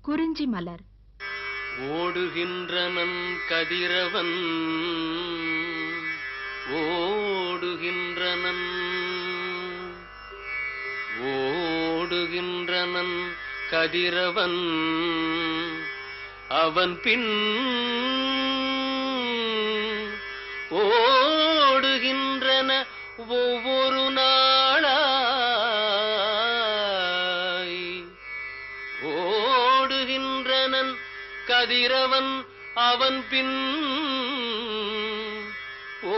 குறிஞ்சி மலர். ஓடுகின்றனன் கதிரவன் ஓடுகின்றனன் ஓடுகின்றனன் கதிரவன் அவன் பின் ஓடுகின்றன ஒவ்வொரு நாளாய் ஓடுகின்றனன் கதிரவன் அவன் பின்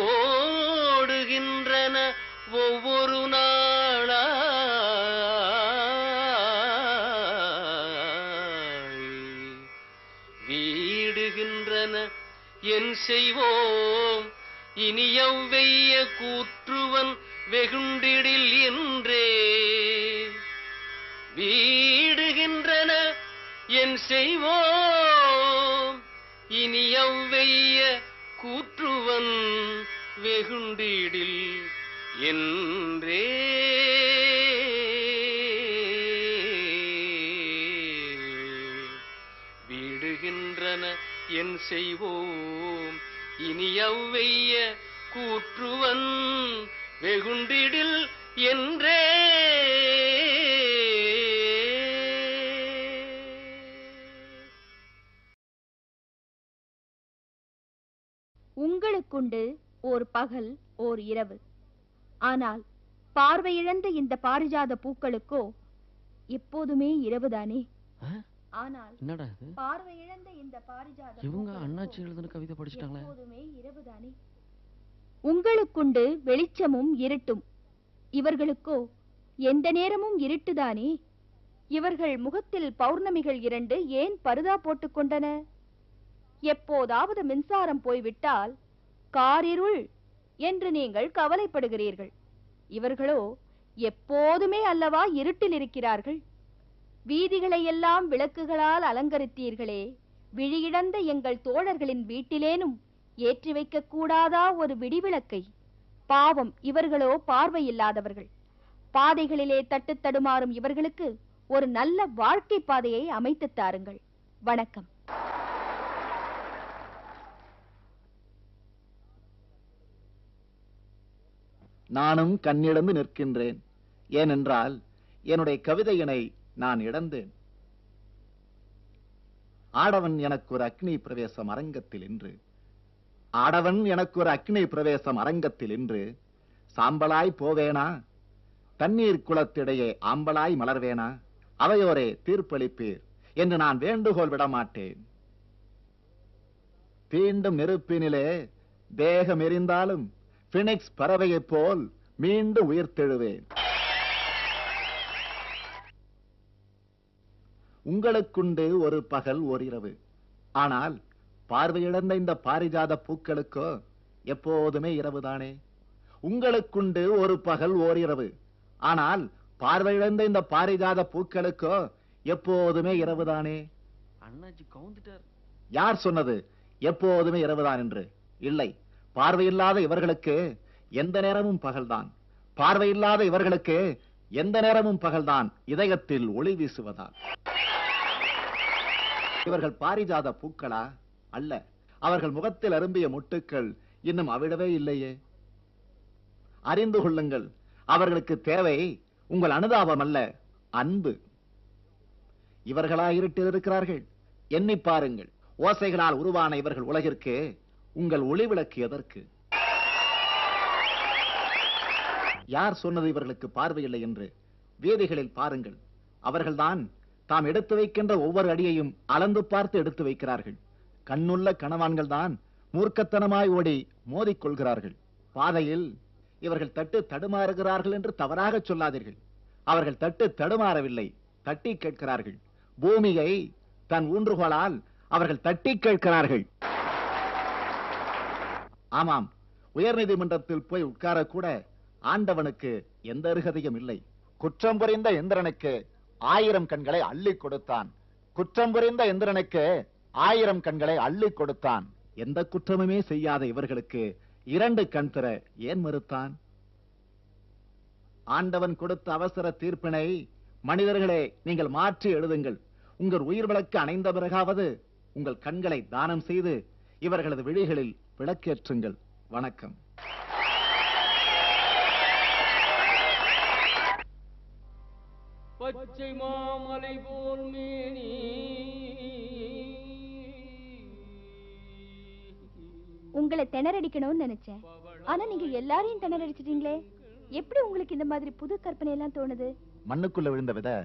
ஓடுகின்றன ஒவ்வொரு நாளாய் வீடுகின்றன என் செய்வோம் இனி எவ்வெய்ய கூற்றுவன் வெகுண்டிடில் என்றே வீடுகின்றன என் செய்வோம் இனி எவ்வெய்ய கூற்றுவன் வெகுண்டிடில் என்றே வீடுகின்றன என் செய்வோம் இனி எவ்வெய்ய கூற்றுவன் வெகுண்டிடில் என்றே. உங்களுக்குண்டு ஓர் பகல் ஓர் இரவு. ஆனால் பார்வையிழந்த இந்த பாரிஜாத பூக்களுக்கோ எப்போதுமே இரவுதானே. ஆனால் பார்வையிழந்த இந்த பாரிஜாத அண்ணாச்சி எழுதின கவிதை படிச்சிட்டாங்களே. எப்போதுமே இரவுதானே. உங்களுக்குண்டு வெளிச்சமும் இருட்டும், இவர்களுக்கோ எந்த நேரமும் இருட்டுதானே. இவர்கள் முகத்தில் பௌர்ணமிகள் இரண்டு ஏன் பருதா போட்டுக் கொண்டன? எப்போதாவது மின்சாரம் போய்விட்டால் காரிருள் என்று நீங்கள் கவலைப்படுகிறீர்கள். இவர்களோ எப்போதுமே அல்லவா இருட்டில் இருக்கிறார்கள். வீதிகளை எல்லாம் விளக்குகளால் அலங்கரித்தீர்களே, விழியிழந்த எங்கள் தோழர்களின் வீட்டிலேனும் ஏற்றி வைக்க கூடாதா ஒரு விடிவிளக்கை? பாவம், இவர்களோ பார்வையில்லாதவர்கள். பாதைகளிலே தட்டு தடுமாறும் இவர்களுக்கு ஒரு நல்ல வாழ்க்கை பாதையை அமைத்து தாருங்கள். வணக்கம். நானும் கண்ணிழந்து நிற்கின்றேன். ஏனென்றால் என்னுடைய கவிதையினை நான் இழந்தேன். ஆடவன் எனக்கு ஒரு அக்னி பிரவேசம் அரங்கத்தில் இன்று ஆடவன் எனக்கு ஒரு அக்னி பிரவேசம் அரங்கத்தில் இன்று சாம்பலாய் போவேனா, தண்ணீர் குளத்திடையே ஆம்பலாய் மலர்வேனா, அவையோரே தீர்ப்பளிப்பீர் என்று நான் வேண்டுகோள் விடமாட்டேன். தீண்டும் நெருப்பினிலே தேகம் எரிந்தாலும் பினிக்ஸ் பறவையைப் போல் மீண்டும் உயிர்த்தெழுவேன். உங்களுக்குண்டு ஒரு பகல் ஓர் இரவு. ஆனால் பார்வையிழந்த இந்த பாரிஜாத பூக்களுக்கோ எப்போதுமே இரவுதானே. உங்களுக்குண்டு ஒரு பகல் ஓர் இரவு. ஆனால் பார்வையிழந்த இந்த பாரிஜாத பூக்களுக்கோ எப்போதுமே இரவுதானே. அண்ணாச்சி கவுந்துட்டார். யார் சொன்னது எப்போதுமே இரவுதான் என்று? இல்லை, பார்வையில்லாத இவர்களுக்கு எந்த நேரமும் பகல்தான். பார்வையில்லாத இவர்களுக்கு எந்த நேரமும் பகல்தான், இதயத்தில் ஒளி வீசுவதால். இவர்கள் பாரிஜாத பூக்களா? அல்ல. அவர்கள் முகத்தில் அரும்பிய முட்டுக்கள் இன்னும் அவிழவே இல்லையே. அறிந்து கொள்ளுங்கள், அவர்களுக்கு தேவை உங்கள் அனுதாபம் அல்ல, அன்பு. இவர்களா இருட்டில் இருக்கிறார்கள்? எண்ணி பாருங்கள். ஓசைகளால் உருவான இவர்கள் உலகிற்கு உங்கள் ஒளிவிளக்கு எதற்கு? யார் சொன்னது இவர்களுக்கு பார்வையில்லை என்று? வீதிகளில் பாருங்கள். அவர்கள்தான் தாம் எடுத்து வைக்கின்ற ஒவ்வொரு அடியையும் அளந்து பார்த்து எடுத்து வைக்கிறார்கள். கண்ணுள்ள கணவான்கள் தான் மூர்க்கத்தனமாய் ஓடி மோதிக்கொள்கிறார்கள். பாதையில் இவர்கள் தட்டு தடுமாறுகிறார்கள் என்று தவறாக சொல்லாதீர்கள். அவர்கள் தட்டு தடுமாறவில்லை, தட்டி கேட்கிறார்கள். பூமியை தன் ஊன்றுகோலால் அவர்கள் தட்டி கேட்கிறார்கள். ஆமாம், உயர்நீதிமன்றத்தில் போய் உட்காரக்கூட ஆண்டவனுக்கு எந்த அருகதையும் இல்லை. குற்றம் புரிந்த இந்திரனுக்கு 1000 கண்களை அள்ளி கொடுத்தான். குற்றம் புரிந்த இந்திரனுக்கு 1000 கண்களை அள்ளி கொடுத்தான். எந்த குற்றமுமே செய்யாத இவர்களுக்கு 2 கண் தர ஏன் மறுத்தான்? ஆண்டவன் கொடுத்த அவசர தீர்ப்பினை மனிதர்களே நீங்கள் மாற்றி எழுதுங்கள். உங்கள் உயிர் விளக்கு அணைந்த பிறகாவது உங்கள் கண்களை தானம் செய்து இவர்களது விழிகளில் விளக்கேற்றுங்கள். வணக்கம். பச்சை மாமலை போல் மேனி உங்களை திணறடிக்கணும்னு நினைச்சேன். ஆனா நீங்க எல்லாரையும் திணறடிச்சிட்டீங்களே. எப்படி உங்களுக்கு இந்த மாதிரி புது கற்பனை எல்லாம் தோணுது? மண்ணுக்குள்ள விழுந்த விதை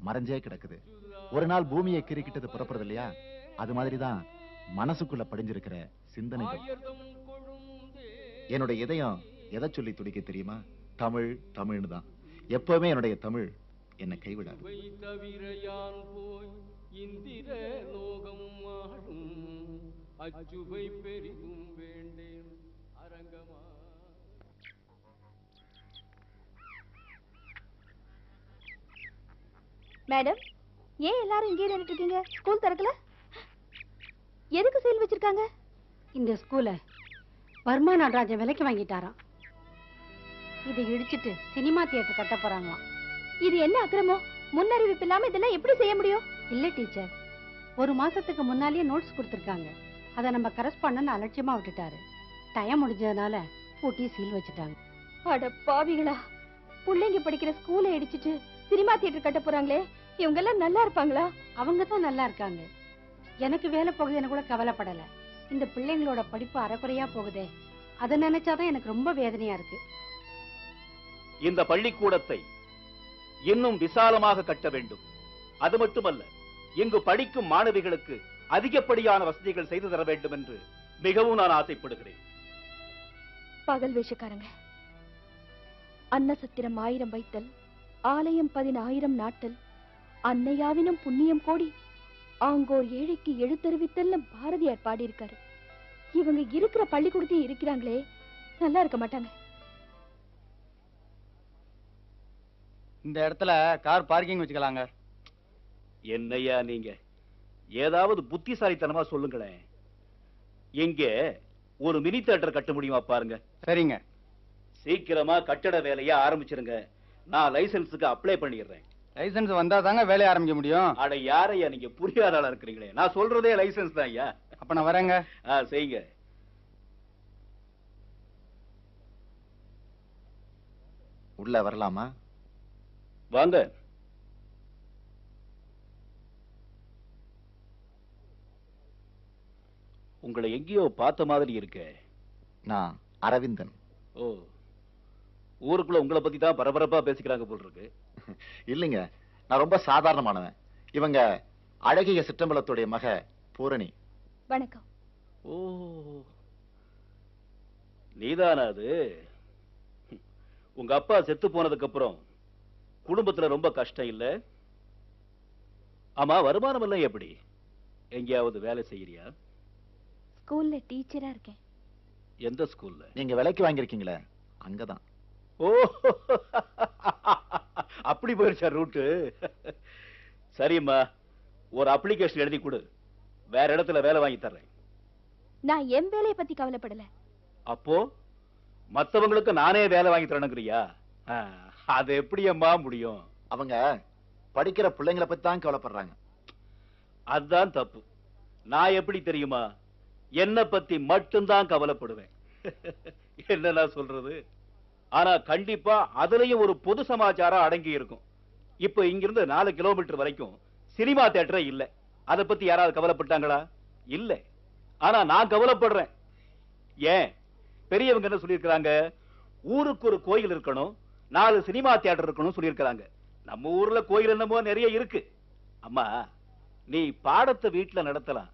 மறைஞ்சே கிடக்குது. ஒரு நாள் பூமியை கிரிக்கிட்டது புறப்படுறது இல்லையா, அது மாதிரிதான் மனசுக்குள்ள படிஞ்சிருக்கிற சிந்தனைகள். என்னுடைய இதயம் எதை சொல்லி துடிக்க தெரியுமா? தமிழ் தமிழ்னு தான். எப்பவுமே என்னுடைய தமிழ் என்னை கைவிடாது. இந்திர லோகம் ஆடும் அச்சுவை பெரிதும் வேண்டேன் அரங்கமா. மேடம், ஏன் எல்லாரும் இங்கே நின்னுட்டு இருக்கீங்க? ஸ்கூல் திறக்கல? எதுக்கு சீல் வச்சிருக்காங்க? இந்த ஸ்கூலை வர்மா நடராஜன் விலைக்கு வாங்கிட்டாராம். இதை இடிச்சிட்டு சினிமா தியேட்டர் கட்ட போறாங்களாம். இது என்ன அக்கிரமம்? முன்னறிவிப்பு இல்லாம இதெல்லாம் எப்படி செய்ய முடியும்? இல்ல டீச்சர், ஒரு மாசத்துக்கு முன்னாலேயே நோட்ஸ் கொடுத்துருக்காங்க. அதை நம்ம கரஸ்பாண்டன்ட் அலட்சியமா விட்டுட்டாரு. டைம் முடிஞ்சதுனால பூட்டி சீல் வச்சுட்டாங்க. அட பாவிகளா, பிள்ளைங்க படிக்கிற ஸ்கூலை இடிச்சிட்டு சினிமா தியேட்டர் கட்ட போறாங்களே, இவங்க எல்லாம் நல்லா இருப்பாங்களா? அவங்க தான் நல்லா இருக்காங்க. எனக்கு வேலை போகுதுன்னு கூட கவலைப்படல. இந்த பிள்ளைங்களோட படிப்பு அரைக்குறையா போகுதே, அதை நினைச்சாதான் எனக்கு ரொம்ப வேதனையா இருக்கு. இந்த பள்ளிக்கூடத்தை இன்னும் விசாலமாக கட்ட வேண்டும். அது மட்டுமல்ல, இங்கு படிக்கும் மாணவிகளுக்கு அதிகப்படியான வசதிகள் செய்து தர வேண்டும் என்று மிகவும் நான் ஆசைப்படுகிறேன். பகல் வேஷக்காரங்க. அன்னசத்திரம் 1000 வைத்தல், ஆலயம் 10,000 நாட்டல், அன்னையாவினும் புண்ணியம் கோடி, ஆங்கோர் ஏழைக்கு எழுத்தறிவித்தல்னு பாரதியார் பாடியிருக்காரு. இவங்க இருக்கிற பள்ளிக்கூடத்தையும் இருக்கிறாங்களே, நல்லா இருக்க மாட்டாங்க. இந்த இடத்துல கார் பார்க்கிங் வச்சுக்கலாங்க. என்னையா நீங்க ஏதாவது புத்திசாலித்தனமா சொல்லுங்களேன். இங்க ஒரு மினி தியேட்டர் கட்ட முடியுமா பாருங்க. சரிங்க. சீக்கிரமா கட்டட வேலையை ஆரம்பிச்சிருங்க. நான் லைசன்ஸுக்கு அப்ளை பண்ணிடுறேன். லைசன்ஸ் வந்தா தாங்க வேலையை ஆரம்பிக்க முடியும். அட யாரையா நீங்க புரியாத ஆளா இருக்கிறீங்களே. நான் சொல்றதே லைசன்ஸ் தான் ஐயா. அப்ப நான் வரேங்க. செய்யுங்க. உள்ள வரலாமா? வாங்க. உங்களை எங்கேயோ பார்த்த மாதிரி இருக்க. நான் அரவிந்தன். ஓ, ஊருக்குள்ள உங்களை பத்தி தான் பரபரப்பா பேசிக்கிறாங்க போல் இருக்கு. இல்லைங்க, நான் ரொம்ப சாதாரணமானவன். இவங்க அழகிய சிற்றம்பலத்துடைய மக பூரணி. வணக்கம். ஓ, நீதானா அது? உங்க அப்பா செத்து போனதுக்கு அப்புறம் குடும்பத்துல ரொம்ப கஷ்டம் இல்ல? ஆமா, வருமானம் எல்லாம் எப்படி? எங்கேயாவது வேலை செய்யறியா? ஸ்கூல்ல டீச்சரா இருக்கேன். எந்த ஸ்கூல்ல? நீங்க விலைக்கு வாங்கியிருக்கீங்களே, அங்கதான். ஓ, அப்படி போயிருச்சா ரூட்டு? சரிம்மா, ஒரு அப்ளிகேஷன் எழுதி கொடு. வேற இடத்துல வேலை வாங்கி தர்றேன். நான் என் வேலையை பத்தி கவலைப்படல. அப்போ மத்தவங்களுக்கு நானே வேலை வாங்கி தரணுங்கிறியா? அது எப்படி அம்மா முடியும்? அவங்க படிக்கிற பிள்ளைங்களை பத்தி தான் கவலைப்படுறாங்க. அதுதான் தப்பு. நான் எப்படி தெரியுமா? என்ன பத்தி மட்டும்தான் கவலைப்படுவேன். என்ன நான் சொல்றது? ஆனா கண்டிப்பா அதுலயும் ஒரு பொது சமாச்சாரம் அடங்கி இருக்கும். இப்ப இங்கிருந்து 4 கிலோமீட்டர் வரைக்கும் சினிமா தியேட்டரே இல்ல. அதை பத்தி யாராவது கவலைப்பட்டாங்களா? இல்ல. ஆனா நான் கவலைப்படுறேன். ஏன்? பெரியவங்க என்ன சொல்லியிருக்கிறாங்க? ஊருக்கு ஒரு கோயில் இருக்கணும், 4 சினிமா தியேட்டர் இருக்கணும் சொல்லியிருக்கிறாங்க. நம்ம ஊர்ல கோயில் என்னமோ நிறைய இருக்கு. அம்மா, நீ பாடத்தை வீட்டுல நடத்தலாம்,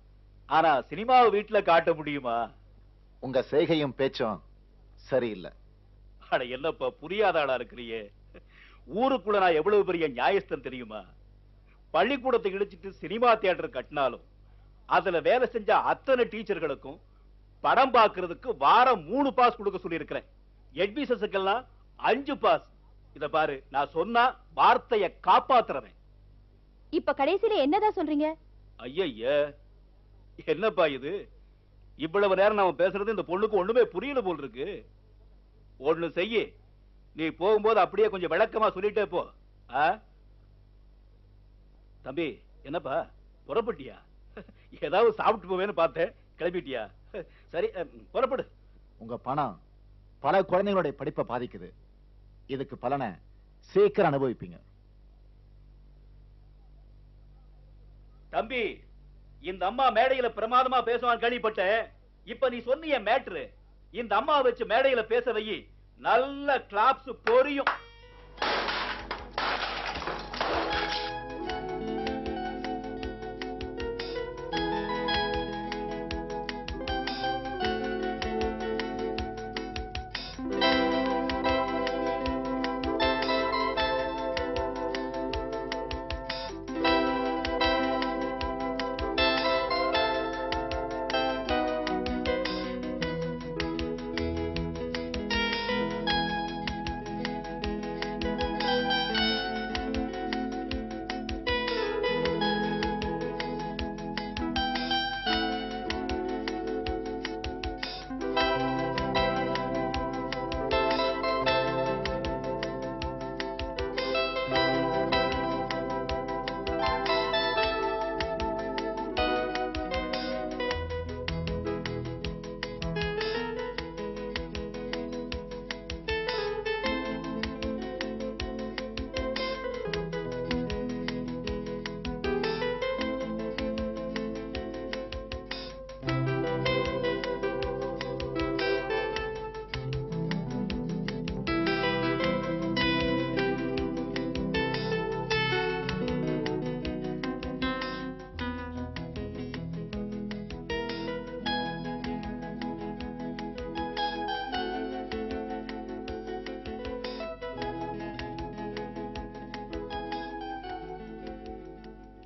ஆனா சினிமாவை வீட்டுல காட்ட முடியுமா? உங்க செய்கையும் பேச்சும் சரியில்லை. அட என்னப்பா புரியாத ஆளா இருக்கிறியே. ஊருக்குள்ள நான் எவ்வளவு பெரிய நியாயஸ்தன் தெரியுமா? பள்ளிக்கூடத்தை இடிச்சிட்டு சினிமா தியேட்டர் கட்டினாலும் அதுல வேலை செஞ்ச அத்தனை டீச்சர்களுக்கும் படம் பார்க்கிறதுக்கு வாரம் 3 பாஸ் கொடுக்க சொல்லி இருக்கிறேன். எட்மிஷன்ஸுக்கெல்லாம் 5 பாஸ். இத பாரு, நான் சொன்னா வார்த்தையை காப்பாத்துறேன். இப்ப கடைசியில என்னதான் சொல்றீங்க? ஐய, என்னப்பா இது? இவ்வளவு நேரம் நாம பேசுறது இந்த பொண்ணுக்கு ஒண்ணுமே புரியல போல் இருக்கு. ஒண்ணு செய்ய, நீ போகும்போது அப்படியே கொஞ்சம் விளக்கமா சொல்லிட்டே போ. தம்பி, என்னப்பா? புறப்பட்டியா? ஏதாவது சாப்பிட்டு போவேன்னு பார்த்தேன், கிளம்பிட்டியா? சரி, புறப்படு. உங்க பணம் பல குழந்தைகளுடைய படிப்பை பாதிக்குது. இதுக்கு பலனை சீக்கிரம் அனுபவிப்பீங்க. தம்பி, இந்த அம்மா மேடையில பிரமாதமா பேசுவான் கேள்விப்பட்டேன். இப்ப நீ சொன்னிய மேட்ரு, இந்த அம்மா வச்சு மேடையில பேச வை, நல்ல கிளாப்ஸ் பொரியும்.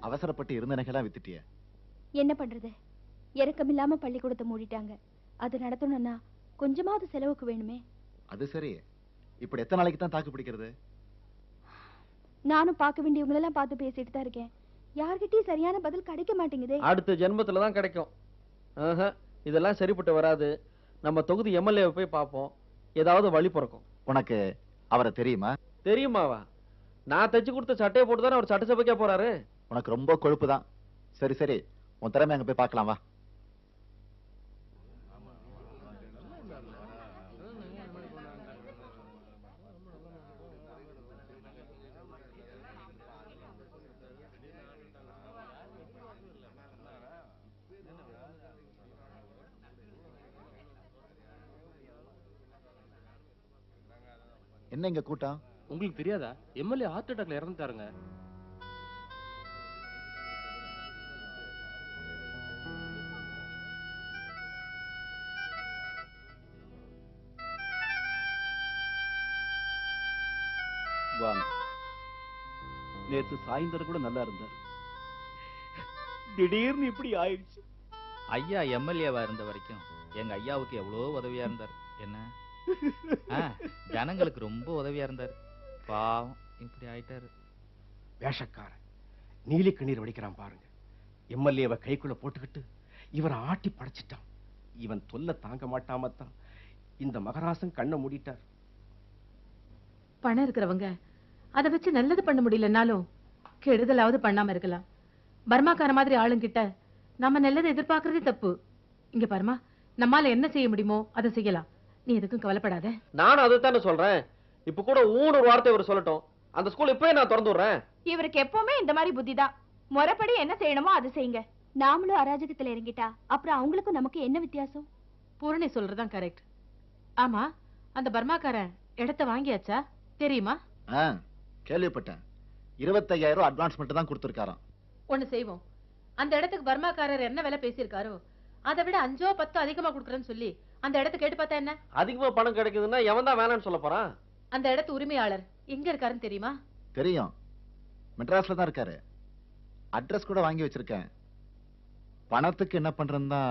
அவசரப்பட்டு இருந்த நகைலாம் வித்துட்டிய? என்ன பண்றது, இறக்கமில்லாம பள்ளிக்கூடத்தை மூடிட்டாங்க. அது நடத்தணும்னா கொஞ்சமாவது செலவுக்கு வேணுமே. அது சரி, இப்படி எத்தனை நாளைக்கு தான் தாக்கு பிடிக்கிறது? நானும் பார்க்க வேண்டியவங்களெல்லாம் பார்த்து பேசிட்டு தான் இருக்கேன். யார்கிட்டயும் சரியான பதில் கிடைக்க மாட்டேங்குதே. அடுத்த ஜென்மத்துல தான் கிடைக்கும். இதெல்லாம் சரிப்பட்டு வராது. நம்ம தொகுதி எம்எல்ஏ போய் பார்ப்போம், ஏதாவது வழி பிறக்கும். உனக்கு அவரை தெரியுமா? தெரியுமாவா? நான் தச்சு கொடுத்த சட்டையை போட்டு தானே அவர் சட்டசபைக்கே போறாரு. உனக்கு ரொம்ப கொழுப்பு தான். சரி சரி, உன் திறமை அங்க போய் பார்க்கலாம் வா. என்ன இங்க கூட்டம்? உங்களுக்கு தெரியாதா? எம்எல்ஏ ஹார்ட் அட்டாக்ல இறந்துட்டாருங்க. வாங்க. நேற்று சாயந்தரம் கூட நல்லா இருந்தார், திடீர்னு இப்படி ஆயிடுச்சு. ஐயா எம்எல்ஏவா இருந்த வரைக்கும் எங்க ஐயாவுக்கு எவ்வளவு உதவியா இருந்தார். என்ன ஜனங்களுக்கு ரொம்ப உதவியா இருந்தார். பாவம் இப்படி ஆயிட்டாரு. வேஷக்காரன் நீலி கண்ணீர் வடிக்கிறான் பாருங்க. எம்எல்ஏவை கைக்குள்ள போட்டுக்கிட்டு இவரை ஆட்டி படைச்சிட்டான். இவன் தொல்லை தாங்க மாட்டாமத்தான் இந்த மகராசன் கண்ணை மூடிட்டார். பணம் இருக்கிறவங்க அதை வச்சு நல்லது பண்ண முடியலனாலும் கெடுதலாவது பண்ணாம இருக்கலாம். பர்மாக்கார மாதிரி ஆளுங்கிட்ட நம்ம நல்லதை எதிர்பார்க்கறதே தப்பு. இங்க பர்மா, நம்மால என்ன செய்ய முடியுமோ அதை செய்யலாம். நீ எதுக்கும் கவலைப்படாத. நானும் அதைத்தானே சொல்றேன். இப்ப கூட ஊன்னு ஒரு வார்த்தை இவர் சொல்லட்டும், அந்த ஸ்கூல் இப்பவே நான் திறந்து விடுறேன். இவருக்கு எப்பவுமே இந்த மாதிரி புத்திதான். முறைப்படி என்ன செய்யணுமோ அதை செய்யுங்க. நாமளும் அராஜகத்துல இறங்கிட்டா அப்புறம் அவங்களுக்கும் நமக்கு என்ன வித்தியாசம்? பூரணி சொல்றதுதான் கரெக்ட். ஆமா, அந்த பர்மாக்காரன் இடத்தை வாங்கியாச்சா தெரியுமா? கேள்விப்பட்டேன். 25,000 அட்வான்ஸ் மட்டும் தான் கொடுத்திருக்காராம். ஒண்ணு செய்வோம், அந்த இடத்துக்கு பர்மாக்காரர் என்ன விலை பேசியிருக்காரோ அதை விட 5 or 10 அதிகமா கொடுக்குறேன்னு சொல்லி அந்த இடத்தை கேட்டு பார்த்தா என்ன? அதிகமா பணம் கிடைக்குதுன்னா எவன் தான் வேணான்னு சொல்ல போறான்? அந்த இடத்து உரிமையாளர் எங்க இருக்காருன்னு தெரியுமா? தெரியும், மெட்ராஸ்ல தான் இருக்காரு. அட்ரஸ் கூட வாங்கி வச்சிருக்கேன். பணத்துக்கு என்ன பண்றதுன்னா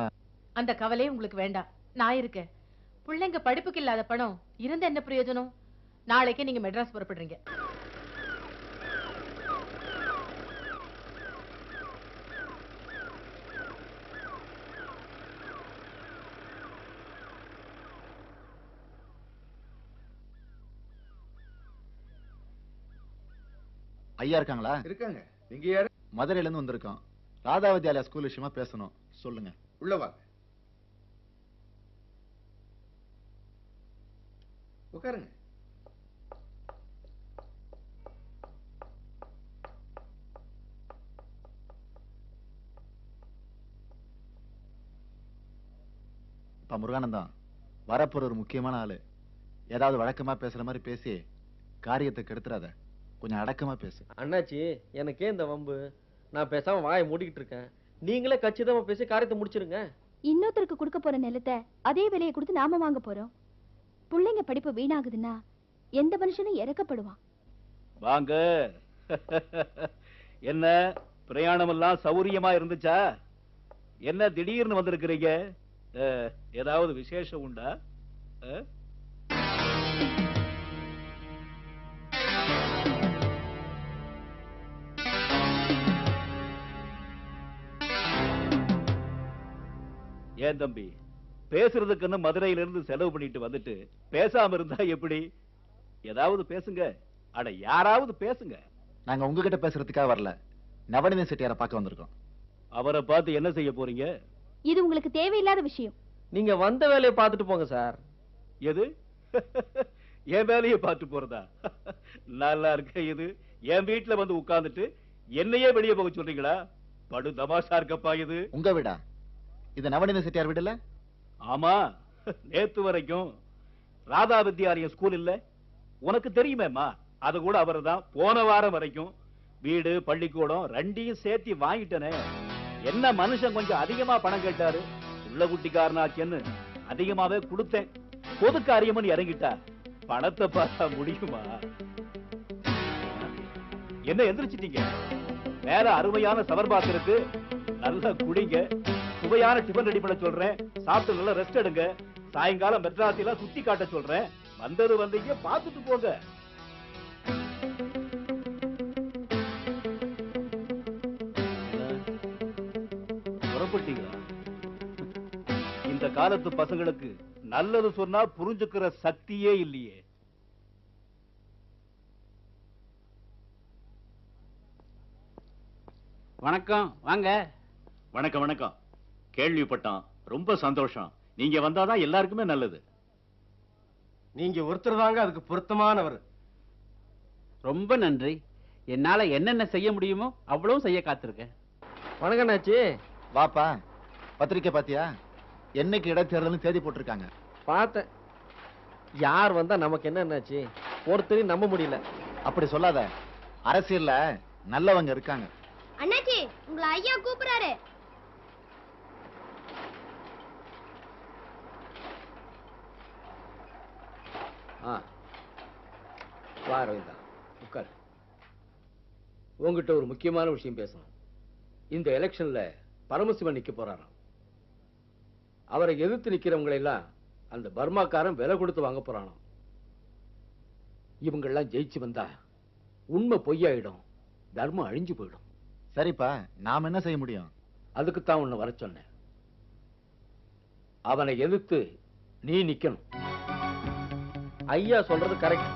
அந்த கவலையே உங்களுக்கு வேண்டாம், நான் இருக்கேன். பிள்ளைங்க படிப்புக்கு இல்லாத பணம் இருந்த என்ன பிரயோஜனம்? நாளைக்கே நீங்க மெட்ராஸ் புறப்படுறீங்க. ஐயா இருக்காங்களா? இருக்காங்க. நீங்க யாரு? மதுரையில இருந்து வந்திருக்கோம். ராதா வித்யாலயா ஸ்கூல் விஷயமா பேசணும். சொல்லுங்க. உள்ள வாங்க. உட்காருங்க. இப்ப முருகானந்தம் வரப்போற ஒரு முக்கியமான ஆளு. ஏதாவது வழக்கமா பேசுற மாதிரி பேசி காரியத்தை கெடுத்துறாத. கொஞ்சம் அடக்கமா பேசு. அண்ணாச்சி, எனக்கே இந்த வம்பு. நான் பேசாம வாயை மூடிக்கிட்டு இருக்கேன். நீங்களே கச்சிதமா பேசி காரியத்தை முடிச்சிருங்க. இன்னொருத்தருக்கு கொடுக்க போற நிலத்தை அதே விலையை கொடுத்து நாம வாங்க போறோம். பிள்ளைங்க படிப்பு வீணாகுதுன்னா எந்த மனுஷனும் இறக்கப்படுவான். வாங்க. என்ன பிரயாணம் எல்லாம் சௌரியமா இருந்துச்சா? என்ன திடீர்னு வந்திருக்கிறீங்க? ஏதாவது விசேஷம் உண்டா? ஏன் தம்பி, பேசுறதுக்குன்னு மதுரையிலிருந்து செலவு பண்ணிட்டு வந்துட்டு பேசாம இருந்தா எப்படி? ஏதாவது பேசுங்க. அட யாராவது பேசுங்க. நாங்க உங்ககிட்ட பேசுறதுக்காக வரல, நவநீத செட்டியாரை பார்க்க வந்திருக்கோம். அவரை பார்த்து என்ன செய்ய போறீங்க? இது உங்களுக்கு தேவையில்லாத விஷயம். நீங்க வந்த வேலையை பார்த்துட்டு போங்க சார். எது? என் வேலையை பார்த்து போறதா? நல்லா இருக்க. இது என் வீட்டுல வந்து உட்கார்ந்துட்டு என்னையே வெளியே போக சொல்றீங்களா? படு தமாஷா இருக்கப்பா இது. உங்க வீடா? இது நவநீத செட்டியார் வீடு இல்ல? ஆமா, நேத்து வரைக்கும் ராதா வித்யாலயா ஸ்கூல் இல்ல, உனக்கு தெரியுமேம்மா. அது கூட அவர்தான். போன வாரம் வரைக்கும் வீடு பள்ளிக்கூடம் ரெண்டையும் சேர்த்து வாங்கிட்டனே. என்ன மனுஷன் கொஞ்சம் அதிகமா பணம் கேட்டாரு, உள்ள குட்டிக்காரனாச்சேன்னு அதிகமாவே கொடுத்தேன். பொது காரியம்னு இறங்கிட்டா பணத்தை பார்த்தா முடியுமா? என்ன எந்திரிச்சிட்டீங்க? வேற அருமையான சவர்பாத் இருக்கு, நல்லா குடிங்க. சுவையான டிபன் ரெடி பண்ண சொல்றேன், சாப்பிட்டு நல்லா ரெஸ்ட் எடுங்க. சாயங்காலம் மெட்ராஸில சுத்தி காட்ட சொல்றேன். வந்தது வந்தீங்க, பார்த்துட்டு போங்க. புறப்பட்டீங்களா? இந்த காலத்து பசங்களுக்கு நல்லது சொன்னா புரிஞ்சுக்கிற சக்தியே இல்லையே. வணக்கம், வாங்க. வணக்கம் வணக்கம். கேள்விப்பட்டோம், ரொம்ப சந்தோஷம். நீங்க வந்தாதான் எல்லாருக்குமே நல்லது. நீங்க ஒருத்தர் தாங்க அதுக்கு பொருத்தமானவர். ரொம்ப நன்றி. என்னால என்னென்ன செய்ய முடியுமோ அவ்வளவும் செய்ய காத்திருக்கேன். வணக்கம் அண்ணாச்சி. வாப்பா. பத்திரிக்கை பாத்தியா? என்னைக்கு இடைத்தேர்தல் தேதி போட்டிருக்காங்க. பார்த்தேன். யார் வந்தா நமக்கு என்ன என்னாச்சு? ஒருத்தரையும் நம்ப முடியல. அப்படி சொல்லாத. அரசியல்ல நல்லவங்க இருக்காங்க. அண்ணாச்சி, உங்களை ஐயா கூப்பிடுறாரு. வா அரவிந்தா, உட்கார். உங்ககிட்ட ஒரு முக்கியமான விஷயம் பேசணும். இந்த எலெக்ஷன்ல பரமசிவன் நிக்க போறாராம். அவரை எதிர்த்து நிக்கிறவங்களை எல்லாம் அந்த பர்மாக்காரன் விலை கொடுத்து வாங்க போறானாம். இவங்கெல்லாம் ஜெயிச்சு வந்தா உண்மை பொய்யாயிடும், தர்மம் அழிஞ்சு போயிடும். சரிப்பா, நாம என்ன செய்ய முடியும்? அதுக்குத்தான் உன்னை வர சொன்னேன். அவனை எதிர்த்து நீ நிக்கணும். ஐயா சொல்றது கரெக்ட்.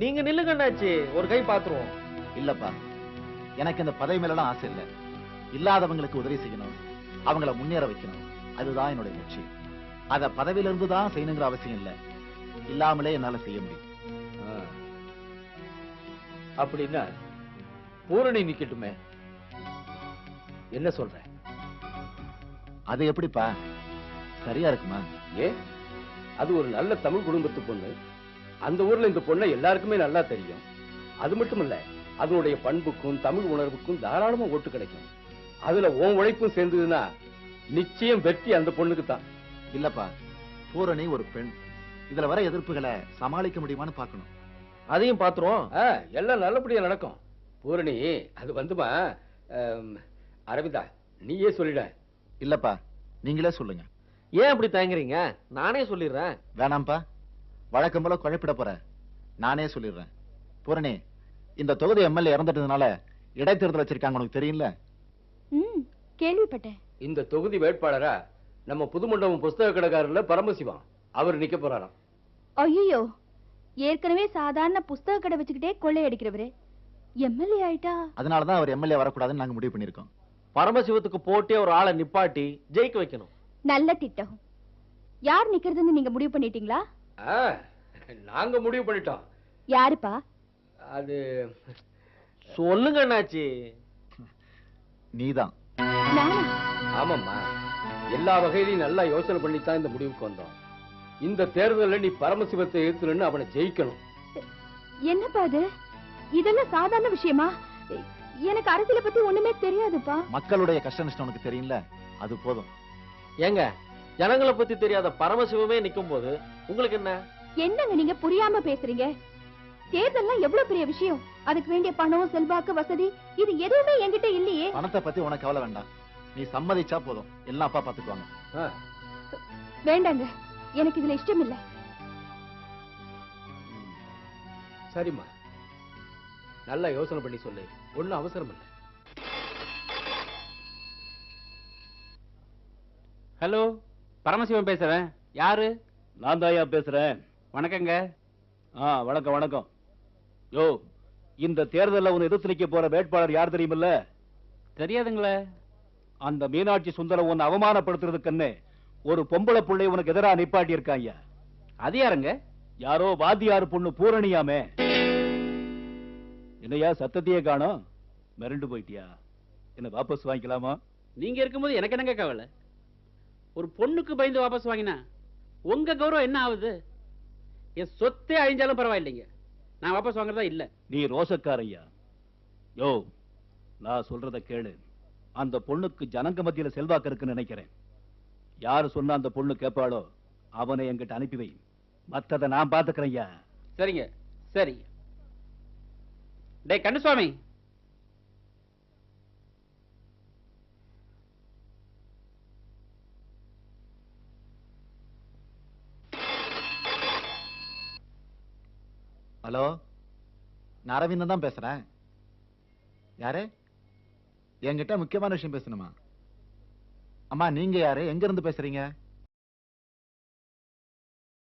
நீங்க நில்லுங்க அண்ணாச்சி, ஒரு கை பாத்துருவோம். இல்லப்பா, எனக்கு இந்த பதவி மேலாம் ஆசை இல்லை. இல்லாதவங்களுக்கு உதவி செய்யணும், அவங்கள முன்னேற வைக்கணும். அதுதான் என்னுடைய லட்சியம். அத பதவியில இருந்து தான் செய்யணுங்கிற அவசியம் இல்லை, இல்லாமலே என்னால செய்ய முடியும். அப்படின்னா பூரணி நிக்கட்டுமே, என்ன சொல்ற? அது எப்படிப்பா? சரியா இருக்குமா? அது ஒரு நல்ல தமிழ் குடும்பத்து பொண்ணு. அந்த ஊர்ல இந்த பொண்ணை எல்லாருக்குமே நல்லா தெரியும். அது மட்டும் இல்ல, அதனுடைய பண்புக்கும் தமிழ் உணர்வுக்கும் தாராளமா ஓட்டு கிடைக்கும். அதுல உன் உழைப்பும் சேர்ந்ததுன்னா நிச்சயம் வெற்றி அந்த பொண்ணுக்கு தான். இல்லப்பா, பூரணி ஒரு பெண். இதுல வர எதிர்ப்புகளை சமாளிக்க முடியுமான்னு பார்க்கணும். அதையும் பாத்துருவோம். எல்லாம் நல்லபடியா நடக்கும். பூரணி அது வந்துமா? அரவிந்தா, நீயே சொல்லிட. இல்லப்பா, நீங்களே சொல்லுங்க. ஏன் அப்படி தயங்குறீங்க? நானே சொல்லிடுறேன். வேணாம்பா, வழக்கம் போல குழப்பிட போற. நானே சொல்லிடுறேன். பூரணி, இந்த தொகுதி எம்எல்ஏ இறந்துட்டதுனால இடைத்தேர்தல் வச்சிருக்காங்க, உனக்கு தெரியும்ல? கேள்விப்பட்டேன். இந்த தொகுதி வேட்பாளரா நம்ம புதுமண்டபம் புஸ்தக கடைக்காரர்ல பரமசிவம் அவர் நிக்க போறாராம். ஐயோ, ஏற்கனவே சாதாரண புஸ்தக கடை வச்சுக்கிட்டே கொள்ளையடிக்கிறவரு எம்எல்ஏ ஆயிட்டா? அதனாலதான் அவர் எம்எல்ஏ வரக்கூடாதுன்னு நாங்க முடிவு பண்ணிருக்கோம். பரமசிவத்துக்கு போட்டே ஒரு ஆளை நிப்பாட்டி ஜெயிக்க வைக்கணும். நல்ல திட்டம். யார் நிக்கிறதுன்னு நீங்க முடிவு பண்ணிட்டீங்களா? நாங்க முடிவு பண்ணிட்டோம். யாருப்பா அது? சொல்லுங்க அண்ணாச்சி. நீதான். ஆமாம்மா, எல்லா வகையிலையும் நல்லா யோசனை பண்ணித்தான் இந்த முடிவுக்கு வந்தோம். இந்த தேர்தலில் நீ பரமசிவத்தை எதிர்த்து அவனை ஜெயிக்கணும். என்னப்பா அது? இதெல்லாம் சாதாரண விஷயமா? எனக்கு அரசியலை பத்தி ஒண்ணுமே தெரியாதுப்பா. மக்களுடைய கஷ்ட நஷ்டம் உனக்கு தெரியல, அது போதும். ஏங்க, ஜனங்களை பத்தி தெரியாத பரமசிவமே நிக்கும் போது உங்களுக்கு என்ன? என்னங்க நீங்க புரியாம பேசுறீங்க? தேர்தல்லாம் எவ்வளவு பெரிய விஷயம். அதுக்கு வேண்டிய பணம், செல்வாக்கு, வசதி இது எதுவுமே என்கிட்ட இல்லையே. பணத்தை பத்தி உனக்கு கவலை வேண்டாம். நீ சம்மதிச்சா போதும், எல்லாம் அப்பா பாத்துக்குவாங்க. வேண்டாங்க, எனக்கு இதுல இஷ்டம் இல்ல. சரிம்மா, நல்லா யோசனை பண்ணி சொல்லு. ஒண்ணும் அவசரம் இல்லை. ஹலோ, பரமசிவம் பேசுறேன். யாரு? நான் தாயா பேசுறேன். வணக்கங்க. வணக்கம் வணக்கம். யோ, இந்த தேர்தலில் உன்னை எதிர்த்து நிக்க போற வேட்பாளர் யார் தெரியுமில்ல? தெரியாதுங்களே. அந்த மீனாட்சி சுந்தரம் உன்னை அவமானப்படுத்துறதுக்குன்னு ஒரு பொம்பளை பிள்ளை உனக்கு எதிராக நிப்பாட்டி இருக்காங்க. அது யாருங்க? யாரோ வாத்தியார் பொண்ணு பூரணியாமே. என்னையா சத்தத்தையே காணோம்? மிரண்டு போயிட்டியா? என்ன வாபஸ் வாங்கிக்கலாமா? நீங்க இருக்கும்போது எனக்கு என்னங்க கவலை? ஒரு பொண்ணுக்கு பயந்து வாபஸ் வாங்கினா உங்க கௌரவம் என்ன ஆகுது? என் சொத்தே அழிஞ்சாலும் பரவாயில்லைங்க, நான் வாபஸ் வாங்குறதா இல்ல. நீ ரோசக்காரையா? யோ, நான் சொல்றத கேளு. அந்த பொண்ணுக்கு ஜனங்க மத்தியில செல்வாக்கு இருக்குன்னு நினைக்கிறேன். யாரு சொன்ன அந்த பொண்ணு கேட்பாளோ அவனை என்கிட்ட அனுப்பி வை. மத்ததை நான் பாத்துக்கிறேன்யா. சரிங்க, சரி. டே கண்ணுசுவாமி, ஹலோ, நான் அரவிந்தன் தான் பேசுறேன். யாரு? என்கிட்ட முக்கியமான விஷயம் பேசணுமா? அம்மா, நீங்க யாரு? எங்க இருந்து பேசுறீங்க?